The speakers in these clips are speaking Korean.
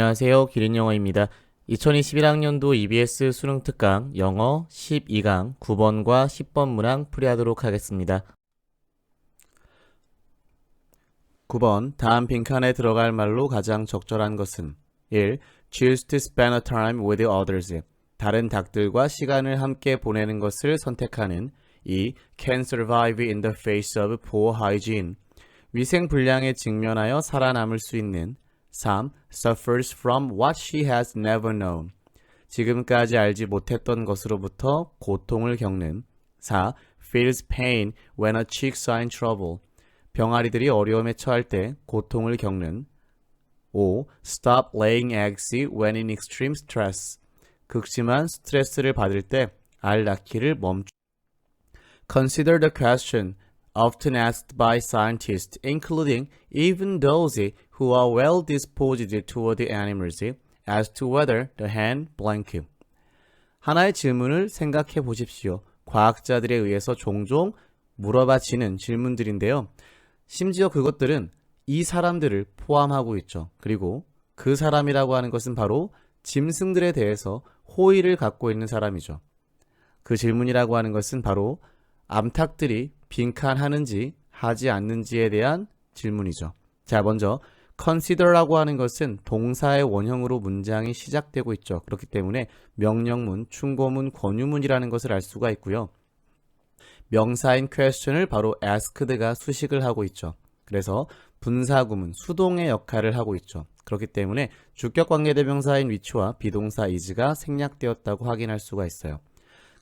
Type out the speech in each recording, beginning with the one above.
안녕하세요. 기린영어입니다. 2021학년도 EBS 수능 특강 영어 12강 9번과 10번 문항 풀이하도록 하겠습니다. 9번 다음 빈칸에 들어갈 말로 가장 적절한 것은 1. Choose to spend a time with others. 다른 닭들과 시간을 함께 보내는 것을 선택하는 2. Can survive in the face of poor hygiene. 위생 불량에 직면하여 살아남을 수 있는 3. Suffers from what she has never known. 지금까지 알지 못했던 것으로부터 고통을 겪는 4. Feels pain when her chicks are in trouble. 병아리들이 어려움에 처할 때 고통을 겪는 5. Stop laying eggs when in extreme stress. 극심한 스트레스를 받을 때 알 낳기를 멈추. Consider the question often asked by scientists, including even those who are well disposed toward the animals, as to whether the hen blank. 하나의 질문을 생각해 보십시오. 과학자들에 의해서 종종 물어봐지는 질문들인데요. 심지어 그것들은 이 사람들을 포함하고 있죠. 그리고 그 사람이라고 하는 것은 바로 짐승들에 대해서 호의를 갖고 있는 사람이죠. 그 질문이라고 하는 것은 바로 암탉들이 빈칸하는지 하지 않는지에 대한 질문이죠. 자, 먼저 consider라고 하는 것은 동사의 원형으로 문장이 시작되고 있죠. 그렇기 때문에 명령문, 충고문, 권유문이라는 것을 알 수가 있고요. 명사인 question을 바로 asked가 수식을 하고 있죠. 그래서 분사구문, 수동의 역할을 하고 있죠. 그렇기 때문에 주격관계대명사인 which와 비동사 is가 생략되었다고 확인할 수가 있어요.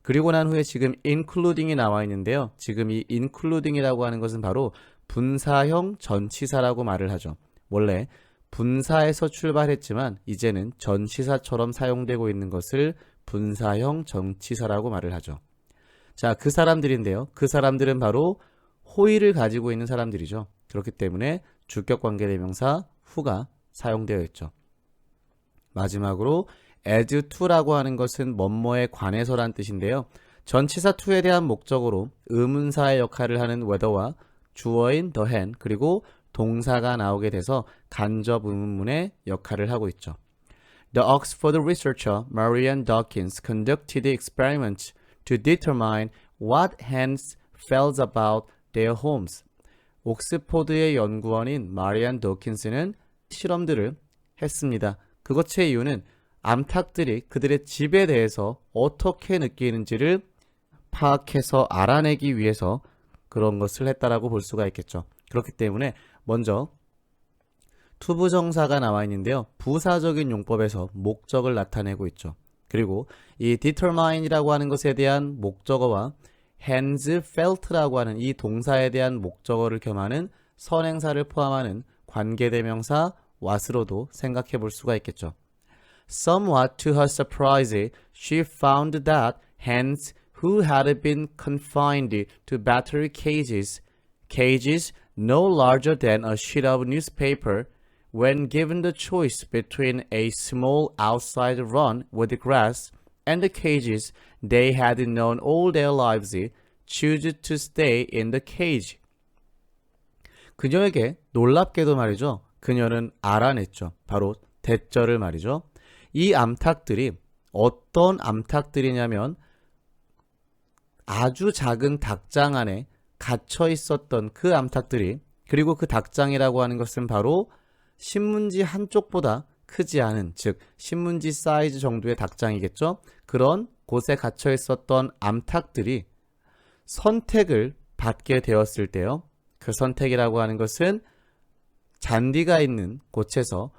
그리고 난 후에 지금 including이 나와 있는데요. 지금 이 including이라고 하는 것은 바로 분사형 전치사라고 말을 하죠. 원래 분사에서 출발했지만 이제는 전치사처럼 사용되고 있는 것을 분사형 전치사라고 말을 하죠. 자, 그 사람들인데요. 그 사람들은 바로 호의를 가지고 있는 사람들이죠. 그렇기 때문에 주격관계대명사 who가 사용되어 있죠. 마지막으로 as to라고 하는 것은 뭐뭐에 관해서란 뜻인데요. 전치사 to에 대한 목적으로 의문사의 역할을 하는 whether와 주어인 the hen 그리고 동사가 나오게 돼서 간접 의문문의 역할을 하고 있죠. The Oxford researcher Marianne Dawkins conducted experiments to determine what hens felt about their homes. 옥스포드의 연구원인 마리안 도킨스는 실험들을 했습니다. 그것의 이유는 암탉들이 그들의 집에 대해서 어떻게 느끼는지를 파악해서 알아내기 위해서 그런 것을 했다라고 볼 수가 있겠죠. 그렇기 때문에 먼저 투부정사가 나와 있는데요. 부사적인 용법에서 목적을 나타내고 있죠. 그리고 이 determine이라고 하는 것에 대한 목적어와 hens felt라고 하는 이 동사에 대한 목적어를 겸하는 선행사를 포함하는 관계대명사 what으로도 생각해 볼 수가 있겠죠. Somewhat to her surprise, she found that hens who had been confined to battery cages no larger than a sheet of newspaper, when given the choice between a small outside run with grass and the cages they had known all their lives, choose to stay in the cage. 그녀에게 놀랍게도 말이죠. 그녀는 알아냈죠. 바로 대절을 말이죠. 이 암탉들이 어떤 암탉들이냐면 아주 작은 닭장 안에 갇혀 있었던 그 암탉들이 그리고 그 닭장이라고 하는 것은 바로 신문지 한쪽보다 크지 않은 즉 신문지 사이즈 정도의 닭장이겠죠. 그런 곳에 갇혀 있었던 암탉들이 선택을 받게 되었을 때요. 그 선택이라고 하는 것은 잔디가 있는 곳에서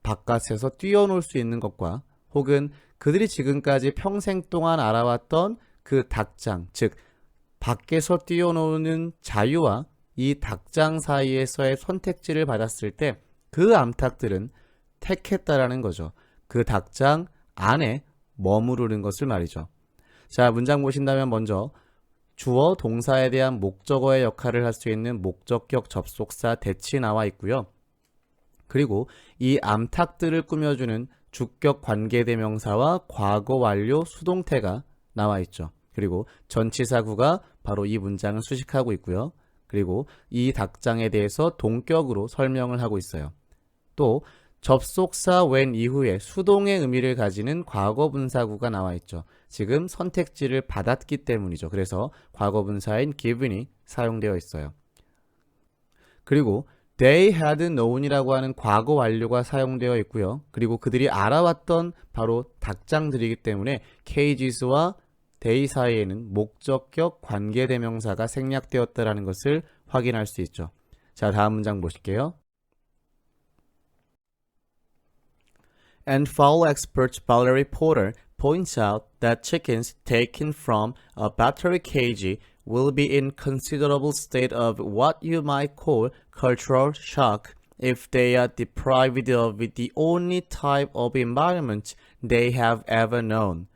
바깥에서 뛰어놀 수 있는 것과 혹은 그들이 지금까지 평생 동안 알아왔던 그 닭장, 즉 밖에서 뛰어노는 자유와 이 닭장 사이에서의 선택지를 받았을 때 그 암탉들은 택했다라는 거죠. 그 닭장 안에 머무르는 것을 말이죠. 자, 문장 보신다면 먼저 주어 동사에 대한 목적어의 역할을 할 수 있는 목적격 접속사 대치 나와 있고요. 그리고 이 암탉들을 꾸며주는 주격 관계대명사와 과거 완료 수동태가 나와 있죠. 그리고 전치사구가 바로 이 문장을 수식하고 있고요. 그리고 이 닭장에 대해서 동격으로 설명을 하고 있어요. 또 접속사 when 이후에 수동의 의미를 가지는 과거분사구가 나와 있죠. 지금 선택지를 받았기 때문이죠. 그래서 과거분사인 given이 사용되어 있어요. 그리고 they had known이라고 하는 과거 완료가 사용되어 있고요. 그리고 그들이 알아왔던 바로 닭장들이기 때문에 cages와 they 사이에는 목적격 관계대명사가 생략되었다라는 것을 확인할 수 있죠. 자, 다음 문장 보실게요. And fowl expert Valerie Porter points out that chickens taken from a battery cage will be in considerable state of what you might call cultural shock if they are deprived of the only type of environment they have ever known.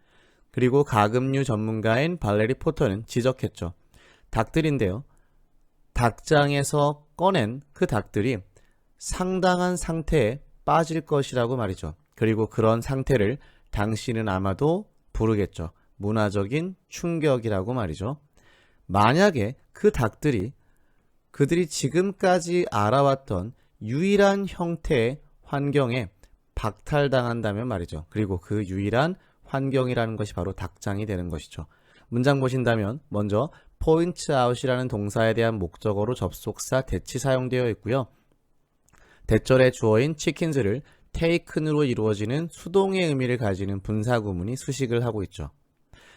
그리고 가금류 전문가인 발레리 포터는 지적했죠. 닭들인데요. 닭장에서 꺼낸 그 닭들이 상당한 상태에 빠질 것이라고 말이죠. 그리고 그런 상태를 당신은 아마도 부르겠죠. 문화적인 충격이라고 말이죠. 만약에 그 닭들이 그들이 지금까지 알아왔던 유일한 형태의 환경에 박탈당한다면 말이죠. 그리고 그 유일한 환경이라는 것이 바로 닭장이 되는 것이죠. 문장 보신다면 먼저 point out이라는 동사에 대한 목적어로 접속사 that이 사용되어 있고요. 대절의 주어인 chickens를 taken으로 이루어지는 수동의 의미를 가지는 분사구문이 수식을 하고 있죠.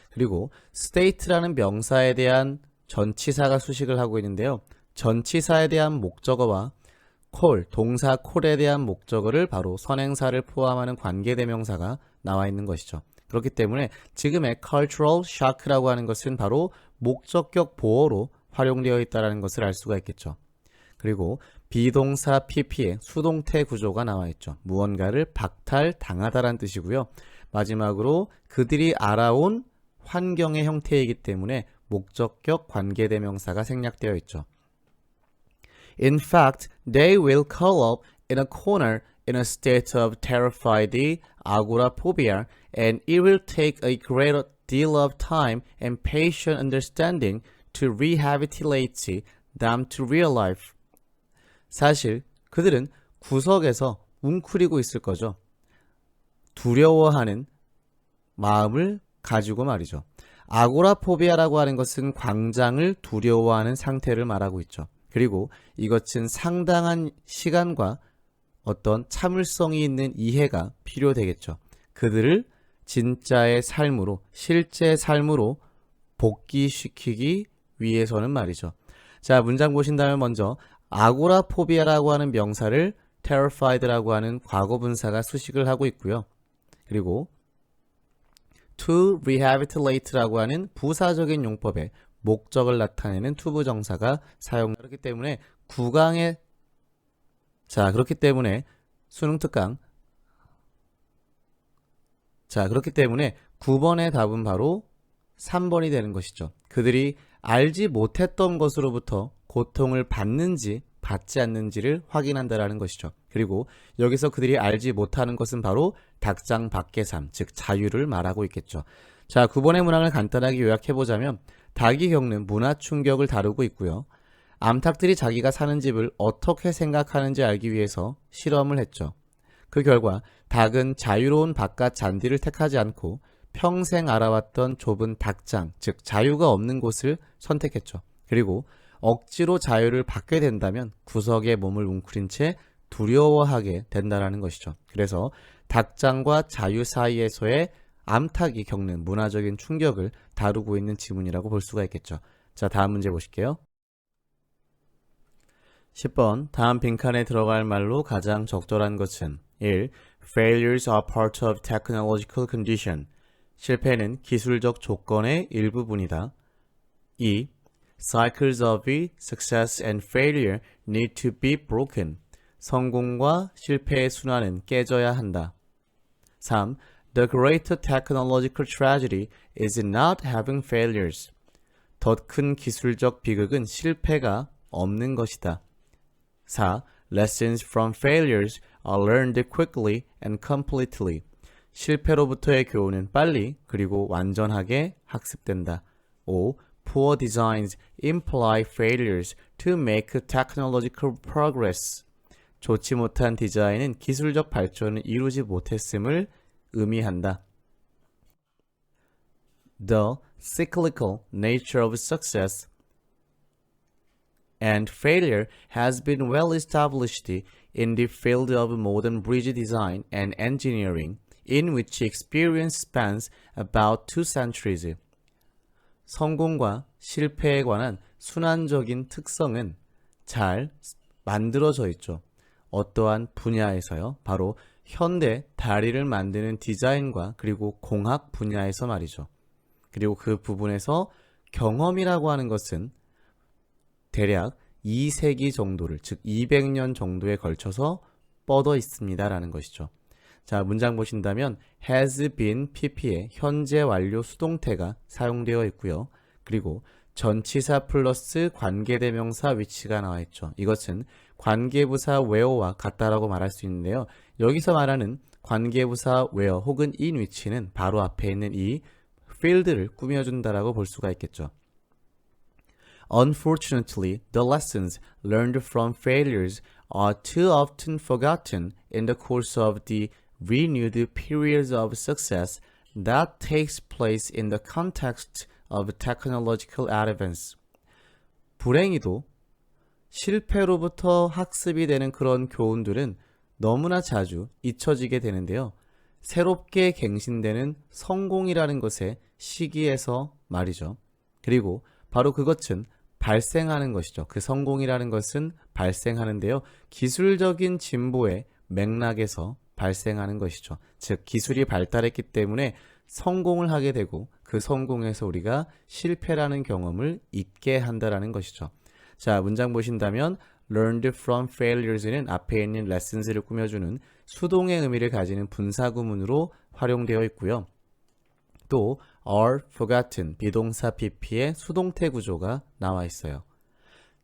그리고 state라는 명사에 대한 전치사가 수식을 하고 있는데요. 전치사에 대한 목적어와 call, 동사 call에 대한 목적어를 바로 선행사를 포함하는 관계대명사가 나와 있는 것이죠. 그렇기 때문에 지금의 cultural shock라고 하는 것은 바로 목적격 보어로 활용되어 있다는 것을 알 수가 있겠죠. 그리고 비동사 pp에 수동태 구조가 나와 있죠. 무언가를 박탈당하다라는 뜻이고요. 마지막으로 그들이 알아온 환경의 형태이기 때문에 목적격 관계대명사가 생략되어 있죠. In fact, they will curl up in a corner in a state of terrified agoraphobia, and it will take a great deal of time and patient understanding to rehabilitate them to real life. 사실 그들은 구석에서 웅크리고 있을 거죠. 두려워하는 마음을 가지고 말이죠. 아고라포비아라고 하는 것은 광장을 두려워하는 상태를 말하고 있죠. 그리고 이것은 상당한 시간과 어떤 참을성이 있는 이해가 필요되겠죠. 그들을 진짜의 삶으로, 실제 삶으로 복귀시키기 위해서는 말이죠. 자, 문장 보신다면 먼저 아고라포비아라고 하는 명사를 terrified라고 하는 과거분사가 수식을 하고 있고요. 그리고 to rehabilitate라고 하는 부사적인 용법의 목적을 나타내는 투부정사가 사용되기 때문에 그렇기 때문에 수능 특강 그렇기 때문에 9번의 답은 바로 3번이 되는 것이죠. 그들이 알지 못했던 것으로부터 고통을 받는지 받지 않는지를 확인한다라는 것이죠. 그리고 여기서 그들이 알지 못하는 것은 바로 닭장 밖의 삶, 즉 자유를 말하고 있겠죠. 자, 9번의 문항을 간단하게 요약해보자면 닭이 겪는 문화 충격을 다루고 있고요. 암탉들이 자기가 사는 집을 어떻게 생각하는지 알기 위해서 실험을 했죠. 그 결과 닭은 자유로운 바깥 잔디를 택하지 않고 평생 알아왔던 좁은 닭장, 즉 자유가 없는 곳을 선택했죠. 그리고 억지로 자유를 받게 된다면 구석에 몸을 웅크린 채 두려워하게 된다는 것이죠. 그래서 닭장과 자유 사이에서의 암탉이 겪는 문화적인 충격을 다루고 있는 지문이라고 볼 수가 있겠죠. 자, 다음 문제 보실게요. 10번 다음 빈칸에 들어갈 말로 가장 적절한 것은 1. Failures are part of technological condition. 실패는 기술적 조건의 일부분이다. 2. Cycles of success and failure need to be broken. 성공과 실패의 순환은 깨져야 한다. 3. The greater technological tragedy is not having failures. 더 큰 기술적 비극은 실패가 없는 것이다. 4. Lessons from failures are learned quickly and completely. 실패로부터의 교훈은 빨리 그리고 완전하게 학습된다. 5. Poor designs imply failures to make technological progress. 좋지 못한 디자인은 기술적 발전을 이루지 못했음을 의미한다. The cyclical nature of success and failure has been well established in the field of modern bridge design and engineering, in which experience spans about 2 centuries. 성공과 실패에 관한 순환적인 특성은 잘 만들어져 있죠. 어떠한 분야에서요? 바로 현대 다리를 만드는 디자인과 그리고 공학 분야에서 말이죠. 그리고 그 부분에서 경험이라고 하는 것은 대략 2세기 정도를, 즉 200년 정도에 걸쳐서 뻗어 있습니다 라는 것이죠. 자, 문장 보신다면 has been pp에 현재 완료 수동태가 사용되어 있고요. 그리고 전치사 플러스 관계대명사 위치가 나와 있죠. 이것은 관계부사 where와 같다라고 말할 수 있는데요. 여기서 말하는 관계부사 where 혹은 in 위치는 바로 앞에 있는 이 field를 꾸며준다라고 볼 수가 있겠죠. Unfortunately, the lessons learned from failures are too often forgotten in the course of the renewed periods of success that takes place in the context of technological advance. 불행히도 실패로부터 학습이 되는 그런 교훈들은 너무나 자주 잊혀지게 되는데요. 새롭게 갱신되는 성공이라는 것의 시기에서 말이죠. 그리고 바로 그것은 발생하는 것이죠. 그 성공이라는 것은 발생하는데요. 기술적인 진보의 맥락에서 발생하는 것이죠. 즉 기술이 발달했기 때문에 성공을 하게 되고 그 성공에서 우리가 실패라는 경험을 잊게 한다라는 것이죠. 자, 문장 보신다면 learned from failures는 앞에 있는 lessons를 꾸며주는 수동의 의미를 가지는 분사구문으로 활용되어 있고요. 또 are forgotten 비동사 pp의 수동태 구조가 나와 있어요.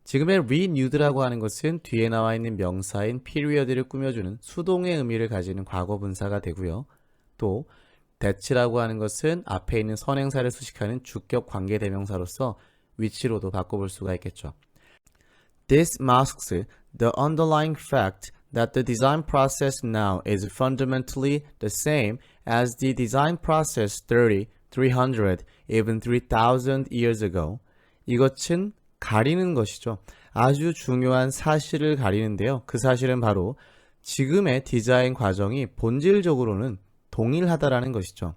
지금의 renewed라고 하는 것은 뒤에 나와 있는 명사인 period를 꾸며주는 수동의 의미를 가지는 과거 분사가 되고요. 또 that라고 하는 것은 앞에 있는 선행사를 수식하는 주격 관계대명사로서 위치로도 바꿔볼 수가 있겠죠. This masks the underlying fact that the design process now is fundamentally the same as the design process 30, 300, even 3,000 years ago. 이것은 가리는 것이죠. 아주 중요한 사실을 가리는데요. 그 사실은 바로 지금의 디자인 과정이 본질적으로는 동일하다라는 것이죠.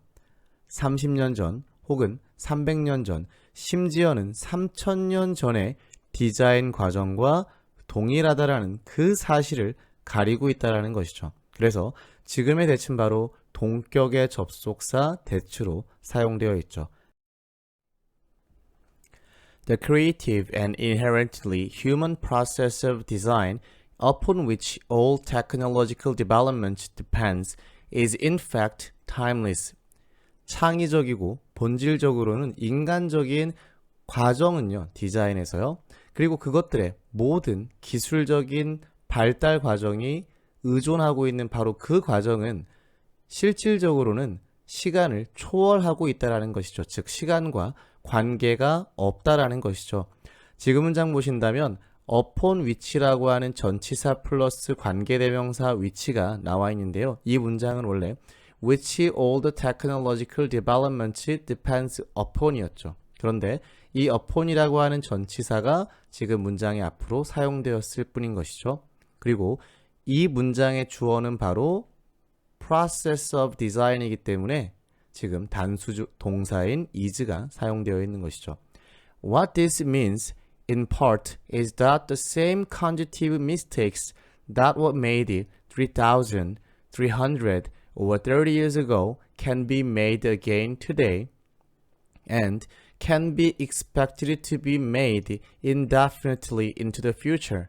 30년 전 혹은 300년 전, 심지어는 3000년 전의 디자인 과정과 동일하다라는 그 사실을 가리고 있다라는 것이죠. 그래서 지금의 대칭 바로 동격의 접속사 that로 사용되어 있죠. The creative and inherently human process of design upon which all technological development depends is in fact timeless. 창의적이고 본질적으로는 인간적인 과정은요, 디자인에서요. 그리고 그것들의 모든 기술적인 발달 과정이 의존하고 있는 바로 그 과정은 실질적으로는 시간을 초월하고 있다라는 것이죠. 즉 시간과 관계가 없다라는 것이죠. 지금 문장 보신다면 upon which라고 하는 전치사 플러스 관계대명사 위치가 나와 있는데요. 이 문장은 원래 which all the technological development depends upon이었죠. 그런데 이 upon이라고 하는 전치사가 지금 문장의 앞으로 사용되었을 뿐인 것이죠. 그리고 이 문장의 주어는 바로 process of design이기 때문에 지금 단수 동사인 is가 사용되어 있는 것이죠. What this means in part is that the same conjunctive mistakes that were made 3,000, 300, or 30 years ago can be made again today and can be expected to be made indefinitely into the future.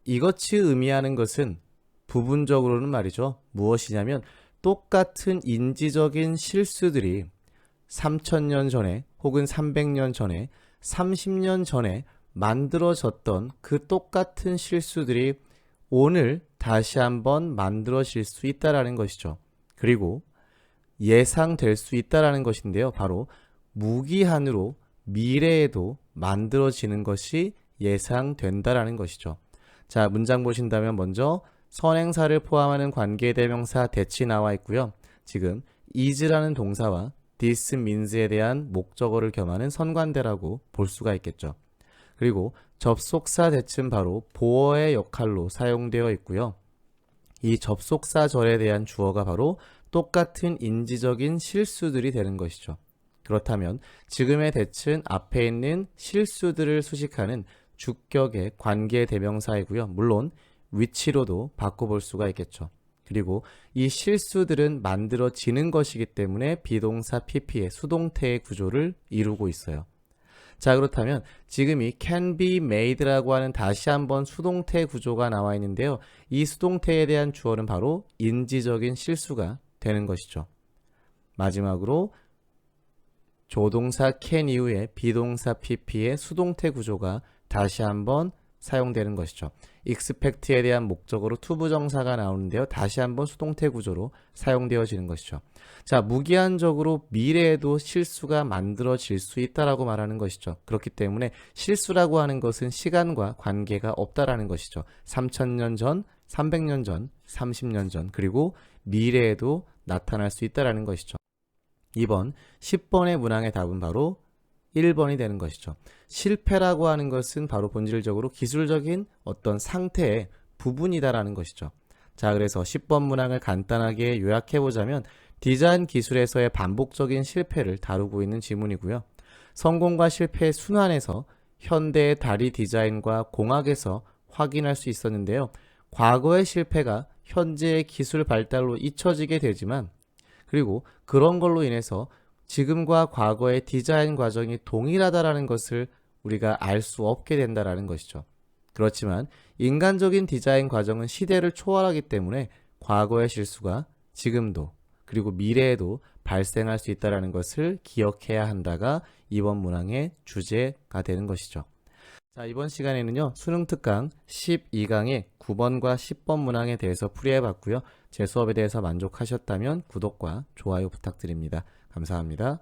이것이 의미하는 것은 부분적으로는 말이죠. 무엇이냐면 똑같은 인지적인 실수들이 3000년 전에 혹은 300년 전에 30년 전에 만들어졌던 그 똑같은 실수들이 오늘 다시 한번 만들어질 수 있다라는 것이죠. 그리고 예상될 수 있다라는 것인데요. 바로 무기한으로 미래에도 만들어지는 것이 예상된다라는 것이죠. 자, 문장 보신다면 먼저 선행사를 포함하는 관계대명사 that이 나와 있고요. 지금 is라는 동사와 this means에 대한 목적어를 겸하는 선관대라고 볼 수가 있겠죠. 그리고 접속사 that은 바로 보어의 역할로 사용되어 있고요. 이 접속사절에 대한 주어가 바로 똑같은 인지적인 실수들이 되는 것이죠. 그렇다면 지금의 that은 앞에 있는 실수들을 수식하는 주격의 관계대명사이고요. 물론 위치로도 바꿔볼 수가 있겠죠. 그리고 이 실수들은 만들어지는 것이기 때문에 비동사 pp의 수동태의 구조를 이루고 있어요. 자, 그렇다면 지금 이 can be made라고 하는 다시 한번 수동태 구조가 나와 있는데요. 이 수동태에 대한 주어는 바로 인지적인 실수가 되는 것이죠. 마지막으로 조동사 can 이후에 비동사 pp의 수동태 구조가 다시 한번 사용되는 것이죠. expect에 대한 목적어로 to 부정사가 나오는데요. 다시 한번 수동태 구조로 사용되어지는 것이죠. 자, 무기한적으로 미래에도 실수가 만들어질 수 있다라고 말하는 것이죠. 그렇기 때문에 실수라고 하는 것은 시간과 관계가 없다라는 것이죠. 3000년 전, 300년 전, 30년 전, 그리고 미래에도 나타날 수 있다라는 것이죠. 2번 10번의 문항의 답은 바로 1번이 되는 것이죠. 실패라고 하는 것은 바로 본질적으로 기술적인 어떤 상태의 부분이다라는 것이죠. 자, 그래서 10번 문항을 간단하게 요약해보자면 디자인 기술에서의 반복적인 실패를 다루고 있는 지문이고요. 성공과 실패의 순환에서 현대의 다리 디자인과 공학에서 확인할 수 있었는데요. 과거의 실패가 현재의 기술 발달로 잊혀지게 되지만 그리고 그런 걸로 인해서 지금과 과거의 디자인 과정이 동일하다라는 것을 우리가 알 수 없게 된다라는 것이죠. 그렇지만 인간적인 디자인 과정은 시대를 초월하기 때문에 과거의 실수가 지금도 그리고 미래에도 발생할 수 있다는 것을 기억해야 한다가 이번 문항의 주제가 되는 것이죠. 자, 이번 시간에는요. 수능 특강 12강의 9번과 10번 문항에 대해서 풀이해봤고요. 제 수업에 대해서 만족하셨다면 구독과 좋아요 부탁드립니다. 감사합니다.